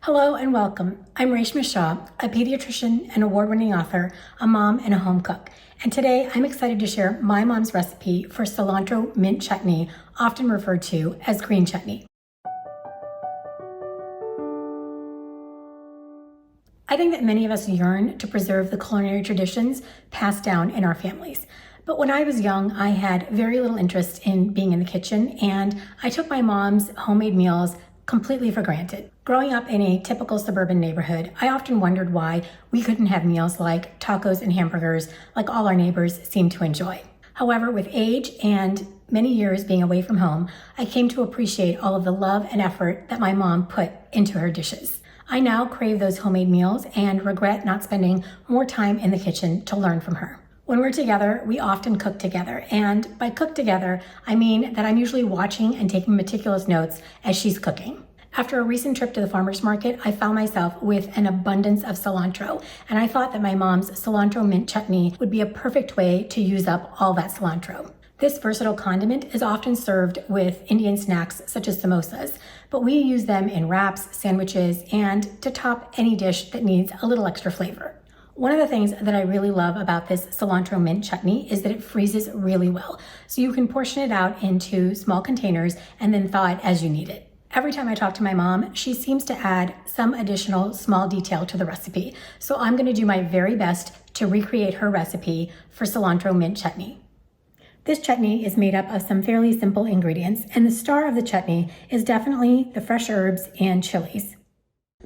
Hello and welcome. I'm Reshma Shah, a pediatrician and award-winning author, a mom, and a home cook. And today I'm excited to share my mom's recipe for cilantro mint chutney, often referred to as green chutney. I think that many of us yearn to preserve the culinary traditions passed down in our families. But when I was young, I had very little interest in being in the kitchen, and I took my mom's homemade meals completely for granted. Growing up in a typical suburban neighborhood, I often wondered why we couldn't have meals like tacos and hamburgers like all our neighbors seemed to enjoy. However, with age and many years being away from home, I came to appreciate all of the love and effort that my mom put into her dishes. I now crave those homemade meals and regret not spending more time in the kitchen to learn from her. When we're together, we often cook together, and by cook together, I mean that I'm usually watching and taking meticulous notes as she's cooking. After a recent trip to the farmer's market, I found myself with an abundance of cilantro, and I thought that my mom's cilantro mint chutney would be a perfect way to use up all that cilantro. This versatile condiment is often served with Indian snacks such as samosas, but we use them in wraps, sandwiches, and to top any dish that needs a little extra flavor. One of the things that I really love about this cilantro mint chutney is that it freezes really well, so you can portion it out into small containers and then thaw it as you need it. Every time I talk to my mom, she seems to add some additional small detail to the recipe, so I'm going to do my very best to recreate her recipe for cilantro mint chutney. This chutney is made up of some fairly simple ingredients, and the star of the chutney is definitely the fresh herbs and chilies.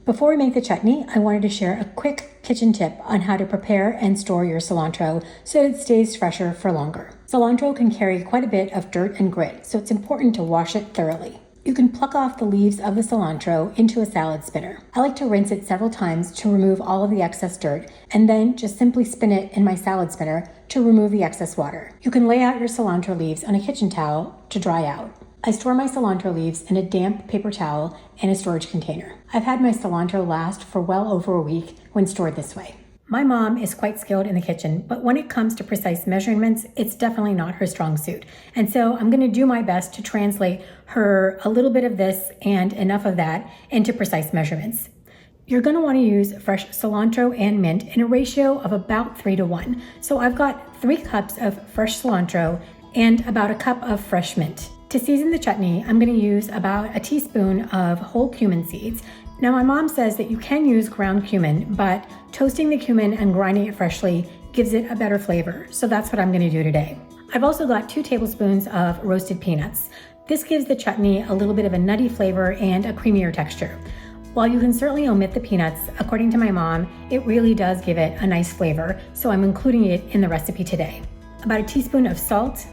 Before we make the chutney, I wanted to share a quick kitchen tip on how to prepare and store your cilantro so it stays fresher for longer. Cilantro can carry quite a bit of dirt and grit, so it's important to wash it thoroughly. You can pluck off the leaves of the cilantro into a salad spinner. I like to rinse it several times to remove all of the excess dirt, and then just simply spin it in my salad spinner to remove the excess water. You can lay out your cilantro leaves on a kitchen towel to dry out. I store my cilantro leaves in a damp paper towel in a storage container. I've had my cilantro last for well over a week when stored this way. My mom is quite skilled in the kitchen, but when it comes to precise measurements, it's definitely not her strong suit. And so I'm going to do my best to translate her a little bit of this and enough of that into precise measurements. You're going to want to use fresh cilantro and mint in a ratio of about 3-to-1. So I've got 3 cups of fresh cilantro and about a cup of fresh mint. To season the chutney, I'm going to use about a teaspoon of whole cumin seeds. Now, my mom says that you can use ground cumin, but toasting the cumin and grinding it freshly gives it a better flavor. So that's what I'm going to do today. I've also got 2 tablespoons of roasted peanuts. This gives the chutney a little bit of a nutty flavor and a creamier texture. While you can certainly omit the peanuts, according to my mom, it really does give it a nice flavor, so I'm including it in the recipe today. About a teaspoon of salt,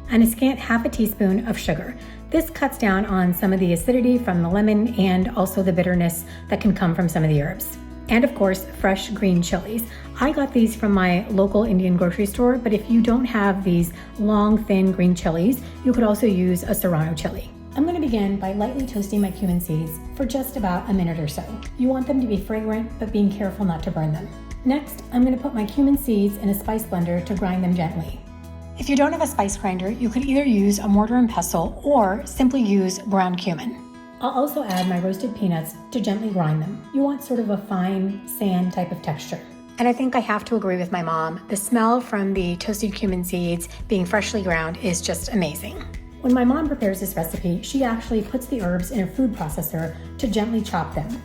and a scant half a teaspoon of sugar. This cuts down on some of the acidity from the lemon and also the bitterness that can come from some of the herbs. And of course, fresh green chilies. I got these from my local Indian grocery store, but if you don't have these long, thin green chilies, you could also use a serrano chili. I'm going to begin by lightly toasting my cumin seeds for just about a minute or so. You want them to be fragrant, but being careful not to burn them. Next, I'm going to put my cumin seeds in a spice blender to grind them gently. If you don't have a spice grinder, you could either use a mortar and pestle or simply use ground cumin. I'll also add my roasted peanuts to gently grind them. You want sort of a fine sand type of texture. And I think I have to agree with my mom. The smell from the toasted cumin seeds being freshly ground is just amazing. When my mom prepares this recipe, she actually puts the herbs in a food processor to gently chop them.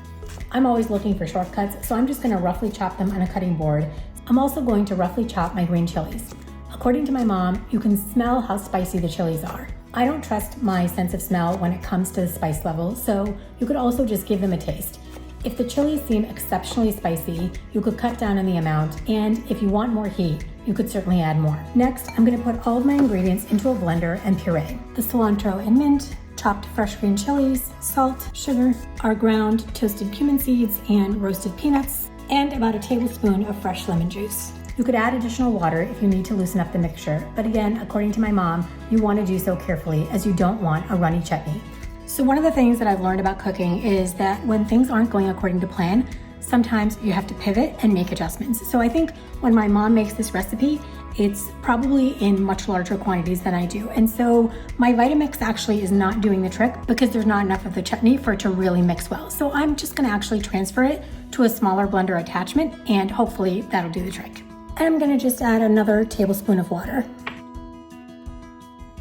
I'm always looking for shortcuts, so I'm just going to roughly chop them on a cutting board. I'm also going to roughly chop my green chilies. According to my mom, you can smell how spicy the chilies are. I don't trust my sense of smell when it comes to the spice level, so you could also just give them a taste. If the chilies seem exceptionally spicy, you could cut down on the amount, and if you want more heat, you could certainly add more. Next, I'm going to put all of my ingredients into a blender and puree. The cilantro and mint, chopped fresh green chilies, salt, sugar, our ground toasted cumin seeds and roasted peanuts, and about a tablespoon of fresh lemon juice. You could add additional water if you need to loosen up the mixture, but again, according to my mom, you want to do so carefully as you don't want a runny chutney. So one of the things that I've learned about cooking is that when things aren't going according to plan, sometimes you have to pivot and make adjustments. So I think when my mom makes this recipe, it's probably in much larger quantities than I do. And so my Vitamix actually is not doing the trick because there's not enough of the chutney for it to really mix well. So I'm just gonna actually transfer it to a smaller blender attachment and hopefully that'll do the trick. And I'm gonna just add another tablespoon of water.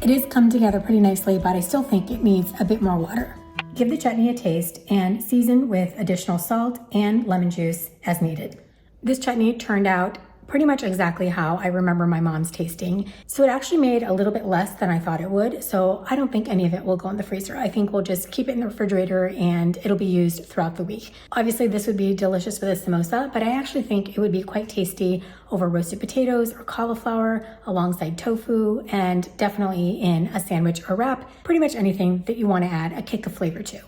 It has come together pretty nicely, but I still think it needs a bit more water. Give the chutney a taste and season with additional salt and lemon juice as needed. This chutney turned out pretty much exactly how I remember my mom's tasting. So it actually made a little bit less than I thought it would. So I don't think any of it will go in the freezer. I think we'll just keep it in the refrigerator and it'll be used throughout the week. Obviously this would be delicious with a samosa, but I actually think it would be quite tasty over roasted potatoes or cauliflower alongside tofu, and definitely in a sandwich or wrap, pretty much anything that you want to add a kick of flavor to.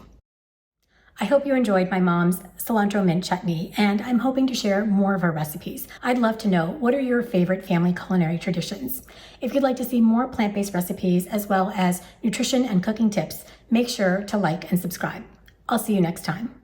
I hope you enjoyed my mom's cilantro mint chutney, and I'm hoping to share more of her recipes. I'd love to know, what are your favorite family culinary traditions? If you'd like to see more plant-based recipes as well as nutrition and cooking tips, make sure to like and subscribe. I'll see you next time.